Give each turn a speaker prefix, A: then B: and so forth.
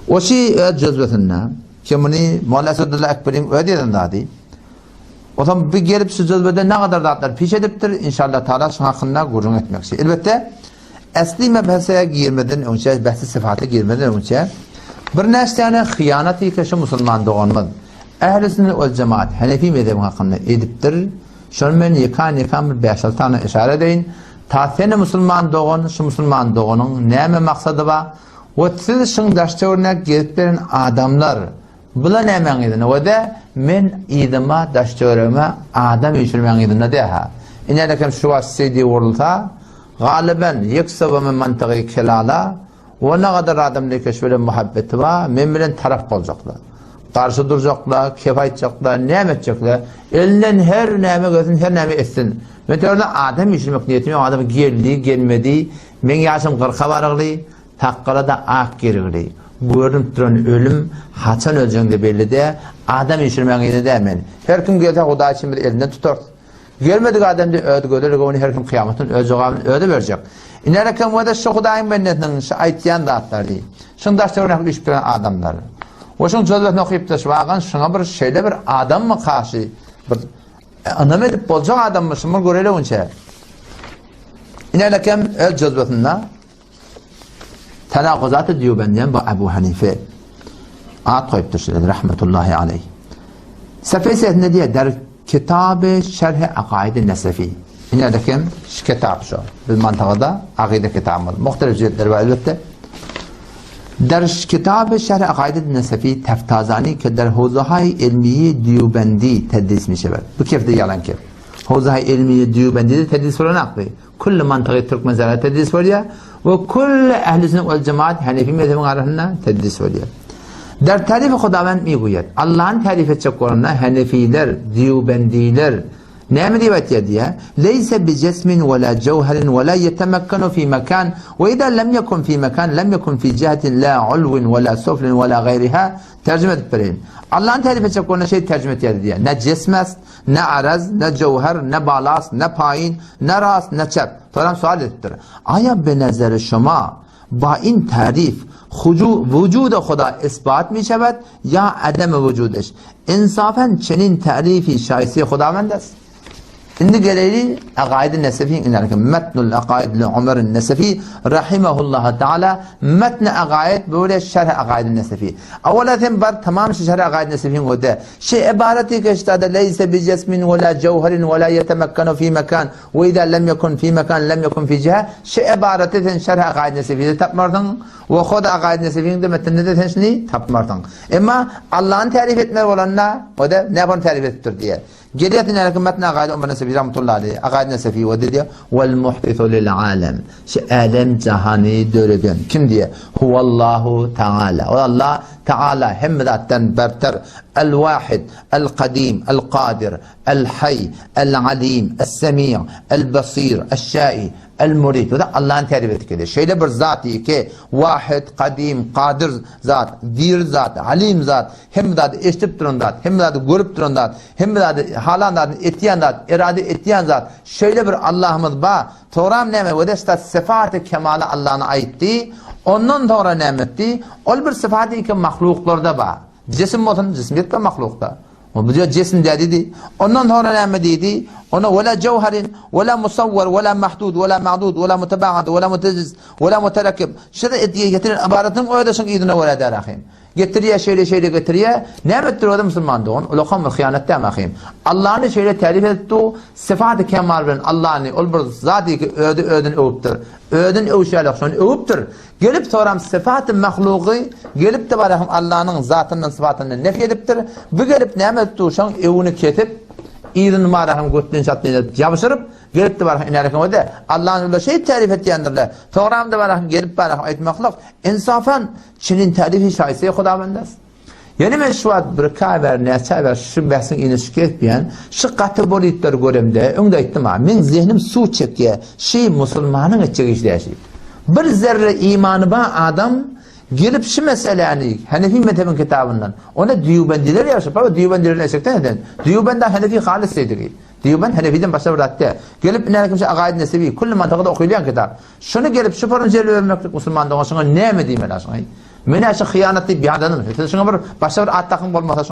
A: O şey cezbetinde ki bunu Molla Sadullah Ekber'in ödeden dadi. O zaman bir gelip şu cezbede ne kadar dağıtlar piş ediptir inşallah Teala şu hakkında gurur etmek için. Elbette asli mebheseye girmeden önce, bahsi sıfatı girmeden önce bir neşteyene hıyaneti ki şu Müslüman doğanmadı. Ehl-i sünnet vel cemaat Hanefi mezhebi hakkında ediptir. Şunu ben yıkan bir 5-6 tane işaret edeyim. Ta seni Müslüman doğan, şu Müslüman doğanın neyme maksadı var? O siz şun daşta örnek geliplerin adamlar bula neymen edin? O da men idima daşta öreme adam yüşürmen edin ne de ha? İnelekem şu vasiydi vurulta galiben yeksa ve mantığı kelala o ne kadar adamla keşfede muhabbeti var men bilen taraf olacaklar. Karşı duracaklar, kefayet edecekler, neyme edecekler. Elinden her neyme gözün, her neyme etsin. Mesela adam işlemek niyetim yok. Adam geldi, gelmedi. Ben yaşım 40'a varıqlı, takkala da ak gerikli. Gördüm duran ölüm, haçan öleceğin de belli de, adam işlemek yine de hemen. Her kim gelse o da için bir elinden tutar. Gelmedik adam da ödü gödürük, onu her kim kıyametin ödü verecek. İnerken o da şu Hudayın bennetinin, şu aytiyan dağıtları. Şundaş da örnek iş bilen adamlar. O şun cözbetini okuyup da şuağın, şuna bir şeyle bir adam mı karşı, bir anam edip bolcak adam mı, şunu göreyle önce. İnerken el cözbetinde tenakuzat diyor benden bu Ebu Hanife. Ad koyup da şöyle, rahmetullahi aleyh. Sefeset ne diye? Der kitab-ı şerh-i akaid-i nesefi. İnerken şu kitap şu. Biz mantıqada akide kitabımız. Muhtelif cihetleri var elbette. در کتاب شرح عقاید نسفی تفتازانی که در حوزه‌های علمی دیوبندی تدریس می شود. Bu kefte yalan ki. حوزه‌های علمی دیوبندی تدریس ولن عقلی. كل منطقه ترک مزارع تدریس ولیا و كل اهل سنت و الجماعت حنفی مذهب قرارنا تدریس ولیا. در تعریف خداوند میگوید Allah'ın tarif edecek olanlar Hanefiler, Diyubendiler نعم رواية يديها ليس بجسم ولا جوهر ولا يتمكن في مكان وإذا لم يكن في مكان لم يكن في جهة لا علو ولا سفل ولا غيرها tercüme ettireyim. Allah'ın tarif edecek olan şey tercüme ediyor. Ne cism است, ne araz, ne cevher, ne balas, ne payın, ne rast, ne çep. Sonra sual ettir. Aya be nazar şuma با این تعریف وجود خدا اثبات می شود یا عدم وجودش انصافا چنین تعریفی شایسته خداوند است. Şimdi gelelim akaid-i nesefi'nin inerken metnul akaid-i Ömer'in nesefi rahimahullah teala metn-i akaid böyle şerh akaid-i nesefi. Evvelaten bar tamam şerh akaid-i nesefi'nin o da şey ibareti ki işte leyse bi cismin ve la cevherin ve la yetemekkanu fi mekan ve idâ lem yekun fi mekan lem yekun fi cihe şey ibareten şerh akaid-i nesefi'de tapmardın ve kod akaid-i nesefi'nin de metninde de tenşini tapmardın. Ama Allah'ın tarif etmeleri olanlar o da ne yapın tarif ettir diye. Geriyetin erkemetine akaid Ömer Nesefi rahmetullahi aleyhi akaid Nesefi o dedi vel muhtisu lil alem şu alem cihani döreden kim diye huvallahu teala o Allah teala hem zaten berter el vahid el kadim el kadir el hay el alim el semi' el basir el şai el murid o da Allah'ın tarif ettiği şeyle bir zat ki vahid kadim kadir zat dir zat alim zat hem de eşitip duran zat hem de görüp duran zat hem de halandan etiyen zat irade etiyen zat şöyle bir Allah'ımız var toram neme ve de sıfat-ı kemale Allah'ına aitti ondan sonra nemetti ol bir sıfatı ki mahluklarda var cisim olsun cismiyet de mahlukta o bu diyor cisim dedi ondan sonra neme dedi ona vela cevherin vela musavvar vela mahdud vela ma'dud vela mutabaad vela mutaciz vela muterakkib şöyle diye getirin ibaretin o da şunu idine vela derahim getiriyor şeyle getiriyor ne yaptır o da Müslüman doğun ulakam ve hıyanette amahim Allah'ın şeyle tarif etti sıfat-ı kemal'ın Allah'ın ol bir zati ki ödün övüptür ödün övüşerek sonra övüptür gelip soram sıfat-ı mahluku gelip de barahım Allah'ın zatının sıfatını nef ediptir bu gelip ne yaptı şan evini ketip İrin marahım götünün çatını yapışırıp gelip de barahım inerken o da Allah'ın öyle şey tarif ettiyendirler soram da barahım gelip barahım etmeklik insafan Çin'in tarifi şahisi Xudavandast. Yani meşruat bir kaver neçaver şu bahsin ilişki etmeyen şu kategoriler göremde önde ettim ha men zihnim su çekiyor şey Müslümanın içecek işleyişi. Bir zerre imanı ba adam gelip şu meseleni Hanefi mezhebin kitabından ona Diyubendiler yaşıyor. Ama Diyubendilerin eşekten neden? Diyubend Hanefi halis sayılır. Diyubend Hanefi'den başka bir hatta. Gelip ne kimse akaid nesevi kullu mantıkada okuyan kitap. Şunu gelip şu parın celil vermeklik Müslümandan sonra ne mi diyeyim aslında? Mene şu hıyanatlı bir adamım. Şuna bir başka bir at takım olmasa